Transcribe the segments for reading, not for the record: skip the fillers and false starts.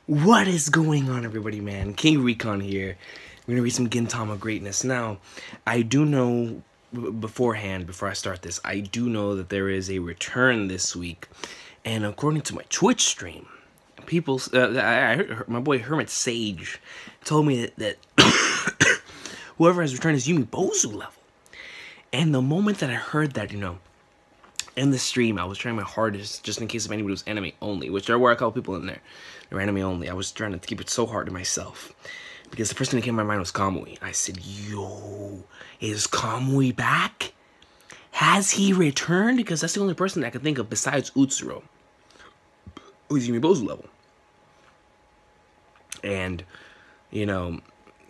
What is going on, everybody, man? King Recon here. We're gonna read some Gintama greatness. Now, I do know beforehand, before I start this, I do know that there is a return this week, and according to my Twitch stream, people, I heard my boy Hermit Sage told me that whoever has returned is Yumi Bozu level. And the moment that I heard that, in the stream, I was trying my hardest, just in case if anybody was anime only, which there were a couple people in there. They were anime only. I was trying to keep it so hard to myself. Because the first thing that came to my mind was Kamui. I said, yo, is Kamui back? Has he returned? Because that's the only person I can think of besides Utsuro, who's Yumi Bozu level. And,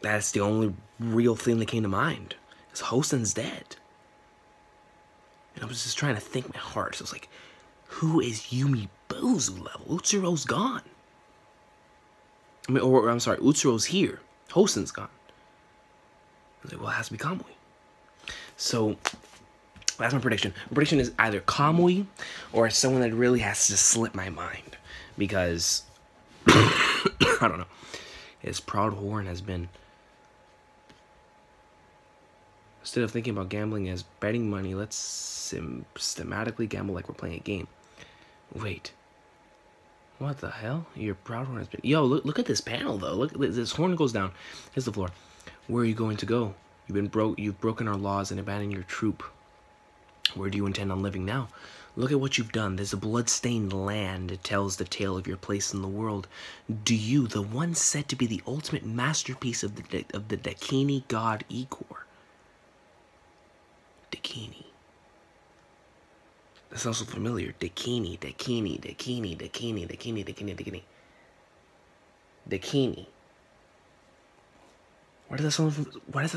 that's the only real thing that came to mind. Is Hosen's dead. And I was just trying to think my heart. So I was like, who is Yumi Bozu level? Utsuro's gone. I'm sorry, Utsuro's here. Hosen's gone. I was like, well, it has to be Kamui. So, that's my prediction. My prediction is either Kamui or someone that really has to slip my mind. Because, I don't know. His proud horn has been... Instead of thinking about gambling as betting money, let's systematically gamble like we're playing a game. Wait. What the hell? Your proud horn has been... Yo, look at this panel, though. Look, this horn goes down. Here's the floor. Where are you going to go? You've broken our laws and abandoned your troop. Where do you intend on living now? Look at what you've done. There's a blood-stained land. It tells the tale of your place in the world. Do you, the one said to be the ultimate masterpiece of the Dakini god Igor? Dakini. That sounds so familiar. Dakini. Why does that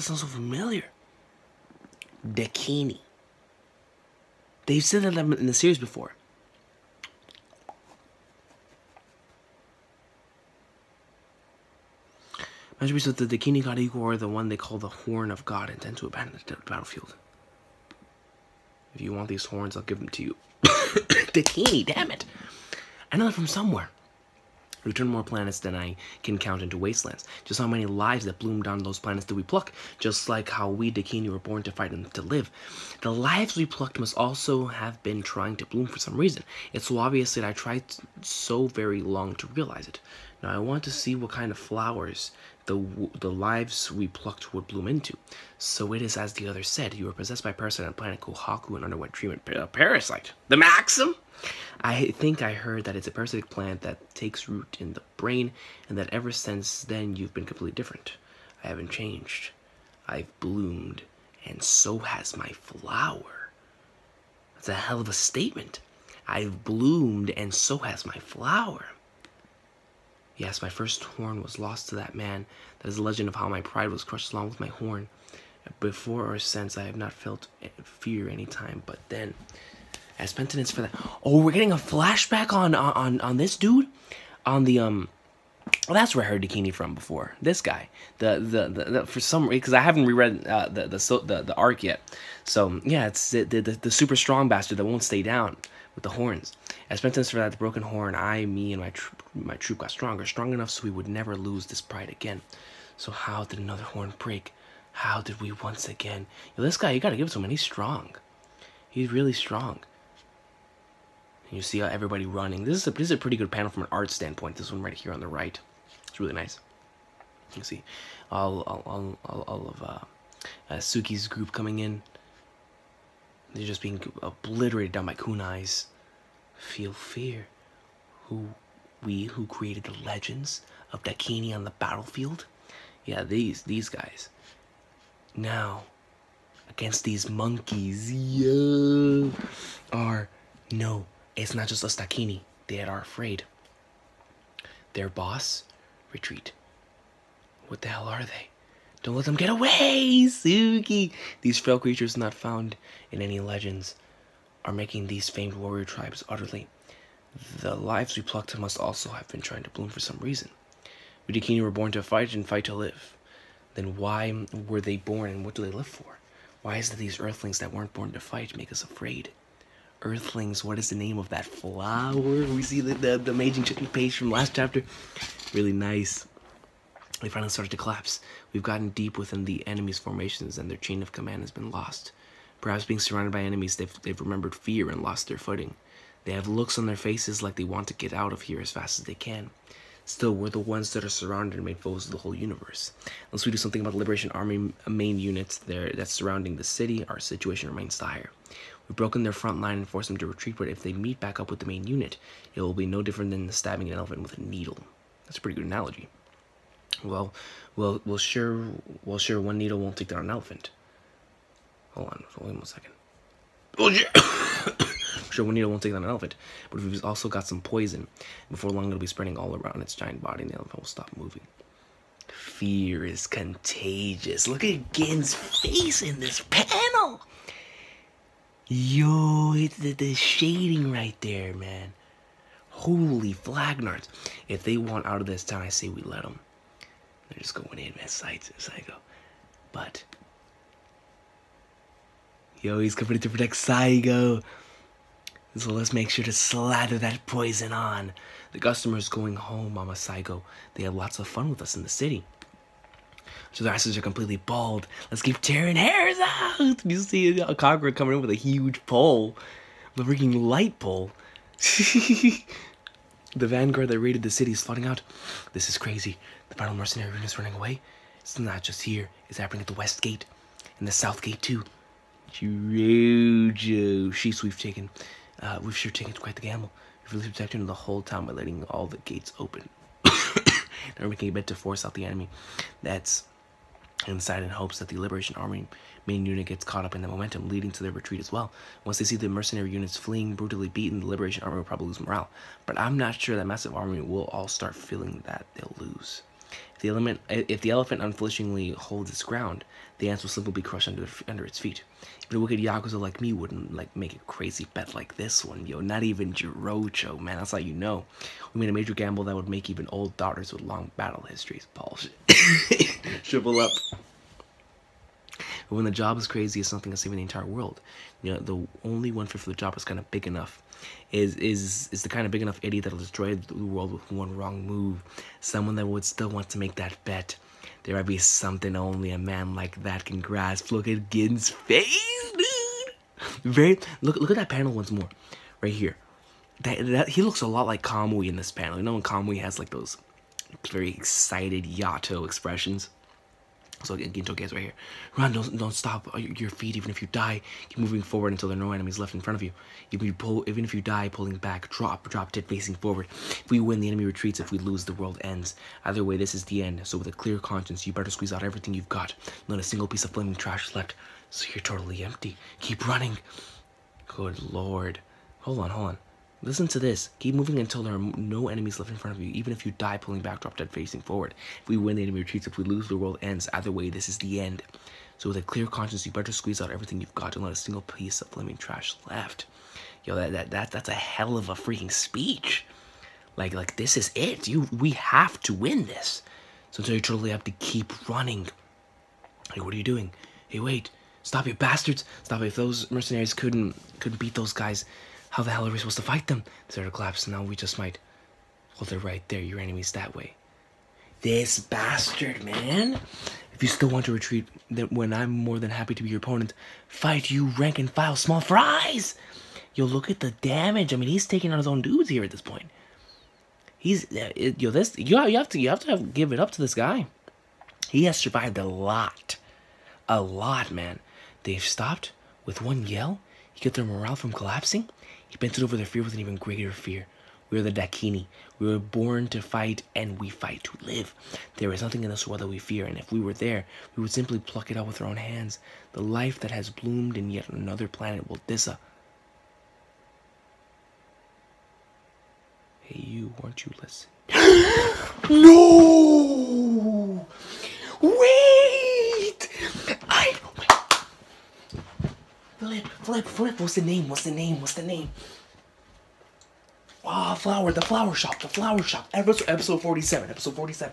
sound so familiar? Dakini. They've said that in the series before. Masterpiece of the Dakini god Igor, the one they call the Horn of God, intend to abandon the battlefield. If you want these horns, I'll give them to you. Dakini, damn it! I know that from somewhere. Return more planets than I can count into wastelands. Just how many lives that bloomed on those planets did we pluck? Just like how we Dakini were born to fight and to live. The lives we plucked must also have been trying to bloom for some reason. It's so obvious that I tried so very long to realize it. Now I want to see what kind of flowers the lives we plucked would bloom into. So it is as the other said, you were possessed by a parasite on planet Kohaku and underwent treatment. Parasite? The Maxim? I think I heard that it's a parasitic plant that takes root in the brain, and that ever since then you've been completely different. I haven't changed. I've bloomed, and so has my flower. That's a hell of a statement. I've bloomed, and so has my flower. Yes, my first horn was lost to that man. That is the legend of how my pride was crushed along with my horn. Before or since, I have not felt fear any time, but then... as penitence for that. Oh, we're getting a flashback on this dude, on the well, that's where I heard Dakini from before. This guy, the for some reason, because I haven't reread the arc yet. So yeah, it's the super strong bastard that won't stay down with the horns. As penitence for that broken horn, me and my troop got strong enough so we would never lose this pride again. So how did another horn break? How did we once again? Yo, this guy, you gotta give it to him, man. He's strong. He's really strong. You see how everybody running. This is a pretty good panel from an art standpoint. This one right here on the right. It's really nice. You can see all of Suki's group coming in. They're just being obliterated down by kunais. Feel fear. Who created the legends of Dakini on the battlefield? Yeah, these guys. Now, against these monkeys, yeah, no. It's not just us Dakini. They are afraid. Their boss? Retreat. What the hell are they? Don't let them get away, Suki! These frail creatures not found in any legends are making these famed warrior tribes utterly. The lives we plucked must also have been trying to bloom for some reason. We Dakini were born to fight and fight to live. Then why were they born and what do they live for? Why is it these earthlings that weren't born to fight make us afraid? Earthlings, what is the name of that flower? We see the amazing page from last chapter. Really nice. They finally started to collapse. We've gotten deep within the enemy's formations, and their chain of command has been lost. Perhaps being surrounded by enemies, they've remembered fear and lost their footing. They have looks on their faces like they want to get out of here as fast as they can. Still, we're the ones that are surrounded and made foes of the whole universe. Unless we do something about the Liberation Army main units that's surrounding the city, our situation remains dire. We've broken their front line and forced them to retreat, but if they meet back up with the main unit, it will be no different than stabbing an elephant with a needle. That's a pretty good analogy. Well, sure one needle won't take down an elephant. Hold on 1 second. Well, sure, one needle won't take down an elephant, but we've also got some poison. Before long, it'll be spreading all around its giant body, and the elephant will stop moving. Fear is contagious. Look at Gin's face in this panel. Yo, it's the shading right there, man. Holy flagnards. If they want out of this town, I say we let them. They're just going in, man. Psycho. But, yo, he's coming in to protect Saigo. So let's make sure to slather that poison on. The customer's going home, Mama Saigo. They have lots of fun with us in the city. So their asses are completely bald. Let's keep tearing hairs out. You see a conqueror coming in with a huge pole. The freaking light pole. The vanguard that raided the city is flooding out. This is crazy. The final mercenary unit is running away. It's not just here. It's happening at the west gate. And the south gate too. Jojo. Sheesh, we've sure taken quite the gamble. We've really protected the whole town by letting all the gates open. Now we're making a bid to force out the enemy that's inside in hopes that the Liberation Army main unit gets caught up in the momentum leading to their retreat as well. If they see the mercenary units fleeing, brutally beaten, the Liberation Army will probably lose morale. But I'm not sure that massive army will all start feeling that they'll lose. If the elephant unflinchingly holds its ground, the ants will simply be crushed under its feet. Even a wicked Yakuza like me wouldn't make a crazy bet like this one, yo. Not even Jirocho, man. That's how you know. We made a major gamble that would make even old daughters with long battle histories. Bullshit. Shrivel up. But when the job is crazy, it's something that's saving the entire world. You know, the only one fit for the job is kind of big enough. Is the kind of big enough idiot that'll destroy the world with one wrong move. Someone that would still want to make that bet. There might be something only a man like that can grasp. Look at Gin's face, dude. Look at that panel once more, right here. He looks a lot like Kamui in this panel. You know when Kamui has like those very excited Yato expressions. So Ginto gets right here. Run, don't stop your feet even if you die. Keep moving forward until there are no enemies left in front of you. Even if you die, pulling back, drop tip facing forward. If we win, the enemy retreats. If we lose, the world ends. Either way, this is the end. So with a clear conscience, you better squeeze out everything you've got. Not a single piece of flaming trash left. So you're totally empty. Keep running. Good lord. Hold on. Listen to this. Keep moving until there are no enemies left in front of you. Even if you die, pulling back, drop dead, facing forward. If we win, the enemy retreats. If we lose, the world ends. Either way, this is the end. So with a clear conscience, you better squeeze out everything you've got. Don't let a single piece of flaming trash left. Yo, that's a hell of a freaking speech. Like this is it. We have to win this. So until you totally have to keep running. Hey, what are you doing? Hey, wait. Stop, you bastards. Stop. If those mercenaries couldn't beat those guys, how the hell are we supposed to fight them? They started to collapse, and now we just might. Well, they're right there. Your enemy's that way. This bastard, man. If you still want to retreat, then when I'm more than happy to be your opponent, fight you rank and file small fries. Yo, look at the damage. I mean, he's taking out his own dudes here at this point. You have to give it up to this guy. He has survived a lot, man. They've stopped with one yell. He kept their morale from collapsing. He bent it over their fear with an even greater fear. We are the Dakini. We were born to fight, and we fight to live. There is nothing in this world that we fear, and if we were there, we would simply pluck it out with our own hands. The life that has bloomed in yet another planet will dissa. Hey, you, weren't you listening? No! Wait! Flip. What's the name? Oh, the flower shop. Episode 47.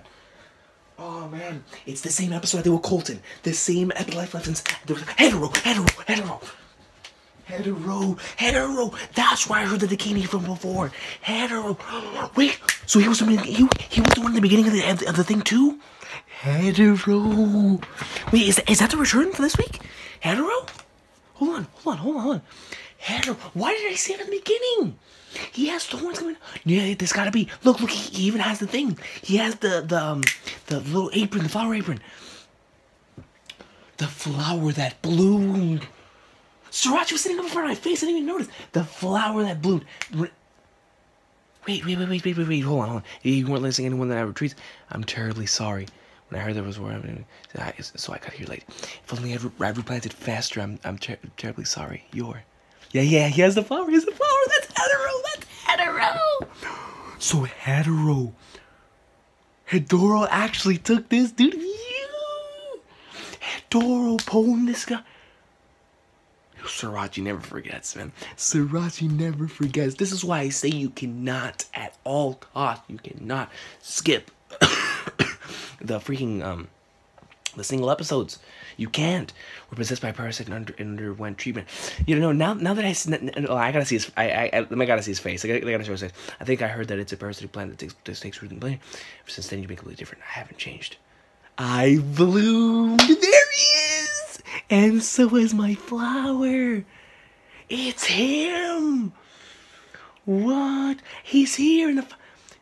Oh, man. It's the same episode I did with Colton. The same life lessons. Hetero. Hetero. That's where I heard the Dakini from before. Hetero. Wait, so he was the one in the beginning of the thing too? Hetero. Wait, is that the return for this week? Hetero? Hold on. Hetero. Why did I say it at the beginning? He has the horns coming. Yeah, there's gotta be. Look, he even has the thing. He has the little apron, the flower apron. The flower that bloomed. Sriracha was sitting up in front of my face. I didn't even notice. The flower that bloomed. Wait. Hold on. You weren't listening to anyone that I retreats. I'm terribly sorry. When I heard there was war, so I got here late. If only I replanted faster. I'm terribly sorry. Yeah. He has the flower. That's hetero. So Hedoro actually took this dude. Hedoro pwned this guy. Sriracha never forgets, man. Sriracha never forgets. This is why I say you cannot, at all costs, you cannot skip the freaking the single episodes. You can't. We're possessed by a parasite and underwent treatment. You know, now that I gotta see his, I gotta see his face. I gotta show his face. I think I heard that it's a parasitic plant that takes root in the brain. Since then, you've been completely different. I haven't changed. I bloomed. There he is, and so is my flower. It's him. What? He's here in the.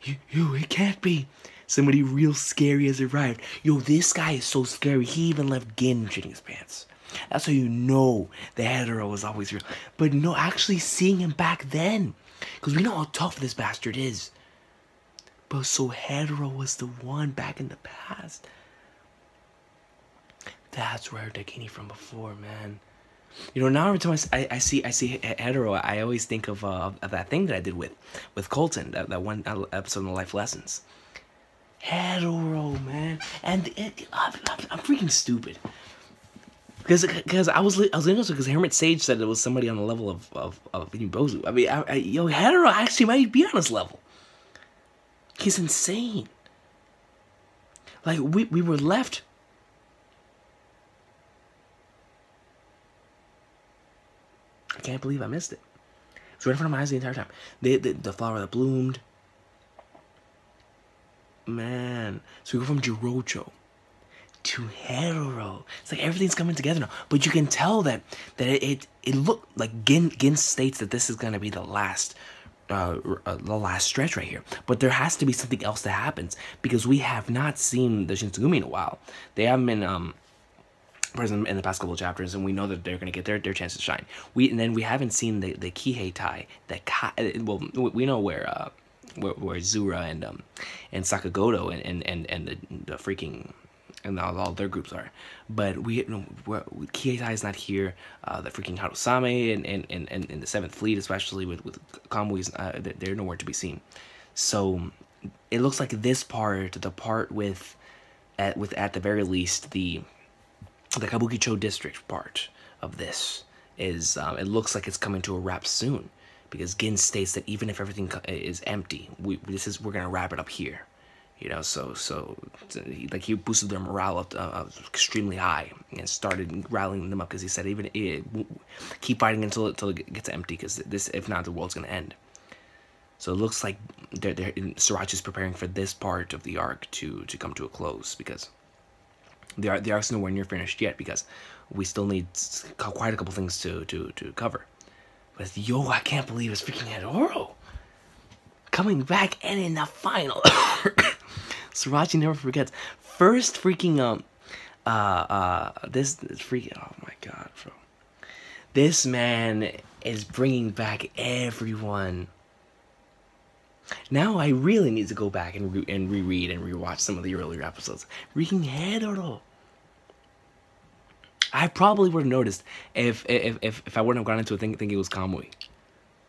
It can't be. Somebody real scary has arrived. Yo, this guy is so scary. He even left Gin shitting his pants. That's how you know the hetero was always real. But no, actually seeing him back then. Because we know how tough this bastard is. But so hetero was the one back in the past. That's where Dakini from before, man. You know, now every time I see hetero, I always think of that thing that I did with Colton, that one episode of the Life Lessons. Hetero, man, and I'm freaking stupid because I was interested because Hermit Sage said it was somebody on the level of Bozu. I mean, yo, hetero actually might be on his level. He's insane. Like we were left. I can't believe I missed it. It was right in front of my eyes the entire time. The flower that bloomed. Man, so we go from Jirocho to Hetero. It's like everything's coming together now. But you can tell that it looked like Gin states that this is gonna be the last stretch right here. But there has to be something else that happens because we have not seen the Shinsengumi in a while. They haven't been present in the past couple of chapters, and we know that they're gonna get their chance to shine. We haven't seen the Kihei Tai. Well, we know where Zura and Sakagoto and the freaking and all their groups are, but Kihei is not here. The freaking Harusame and the 7th Fleet, especially with Kamui's, they're nowhere to be seen. So it looks like this part, the part with at the very least the Kabukicho district part of this is it looks like it's coming to a wrap soon. Because Gin states that even if everything is empty, we're gonna wrap it up here, you know. So like he boosted their morale up extremely high and started rallying them up because he said keep fighting until it gets empty because this, if not, the world's gonna end. So it looks like Sriracha's preparing for this part of the arc to come to a close because the arc's nowhere near finished yet because we still need quite a couple things to cover. But yo, I can't believe it's freaking Hedoro coming back and in the final. Sriracha never forgets. First freaking this freaking, oh my god, bro. This man is bringing back everyone. Now I really need to go back and reread and rewatch some of the earlier episodes. Freaking Hedoro. I probably would have noticed if I wouldn't have gone into it thinking it was Kamui.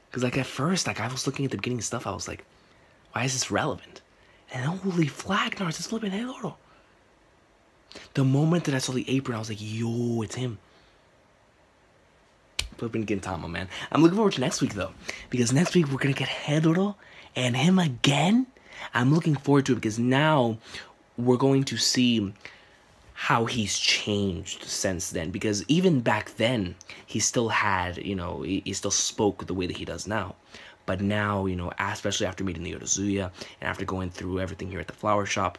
Because like at first, like I was looking at the beginning stuff, I was like, why is this relevant? And holy flag, it's flipping Hedoro. The moment that I saw the apron, I was like, yo, it's him. Flipping Gintama, man. I'm looking forward to next week though. Because next week we're gonna get Hedoro and him again. I'm looking forward to it because now we're going to see how he's changed since then, because even back then he still had, you know, he still spoke the way that he does now. But now, you know, especially after meeting the Yoruzuya and after going through everything here at the flower shop,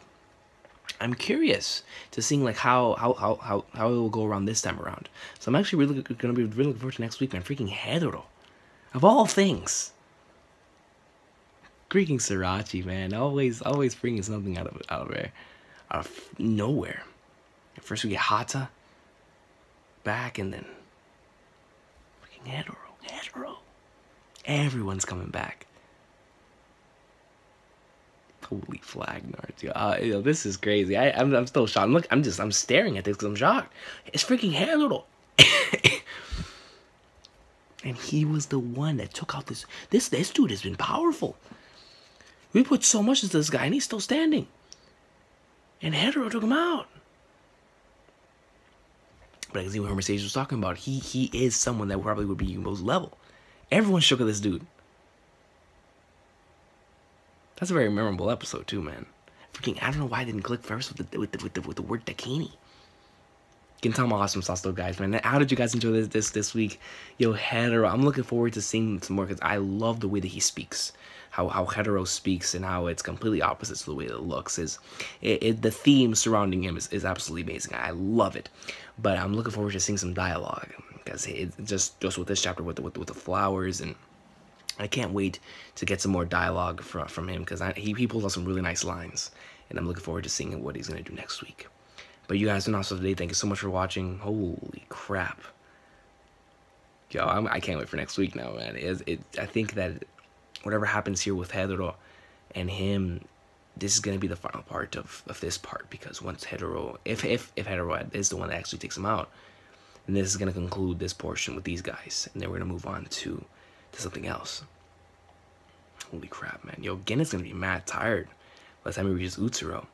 I'm curious to seeing like how it will go around this time around. So I'm actually really gonna be really looking forward to next week, man. Freaking Hedoro, of all things. Freaking Sriracha, man. Always bringing something out of nowhere. First we get Hata back, and then freaking Hedoro. Everyone's coming back. Holy flag, Naruto. You know, this is crazy. I'm still shocked. Look, I'm staring at this because I'm shocked. It's freaking Hedoro. And he was the one that took out this dude has been powerful. We put so much into this guy and he's still standing. And Hedoro took him out. But I can see what Mercedes was talking about. He is someone that probably would be Yumo's level. Everyone shook at this dude. That's a very memorable episode too, man. Freaking, I don't know why I didn't click first with the word Dakini. Gintama AwesomeSauce though, guys, man. How did you guys enjoy this week? Yo, Hedoro, I'm looking forward to seeing some more because I love the way that he speaks. How Hedoro speaks and how it's completely opposite to the way that it looks. The theme surrounding him is absolutely amazing. I love it. But I'm looking forward to seeing some dialogue because it just with this chapter with the flowers, and I can't wait to get some more dialogue from him because he pulls out some really nice lines, and I'm looking forward to seeing what he's gonna do next week. But you guys are not so today. Thank you so much for watching. Holy crap, yo! I can't wait for next week now, man. I think that whatever happens here with Hedoro and him, this is gonna be the final part of this part, because once Hedoro, if Hedoro is the one that actually takes him out, then this is gonna conclude this portion with these guys, and then we're gonna move on to something else. Holy crap, man. Yo, Gen is gonna be mad tired by the time he reaches Utsuro.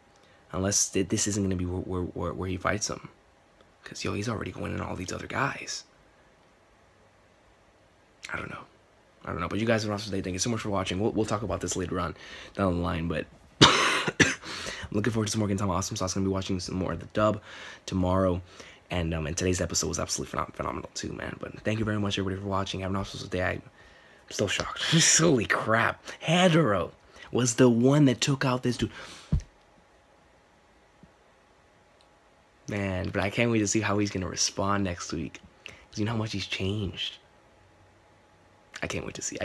Unless this isn't gonna be where he fights him. Because, yo, he's already going in all these other guys. I don't know. But you guys are awesome today. Thank you so much for watching. We'll talk about this later on down the line. But I'm looking forward to some more Gintama AwesomeSauce. I'm gonna be watching some more of the dub tomorrow. And today's episode was absolutely phenomenal too, man. But thank you very much, everybody, for watching. Have an awesome day. I'm still shocked. Holy crap. Hedoro was the one that took out this dude. Man, but I can't wait to see how he's going to respond next week. Because you know how much he's changed. I can't wait to see.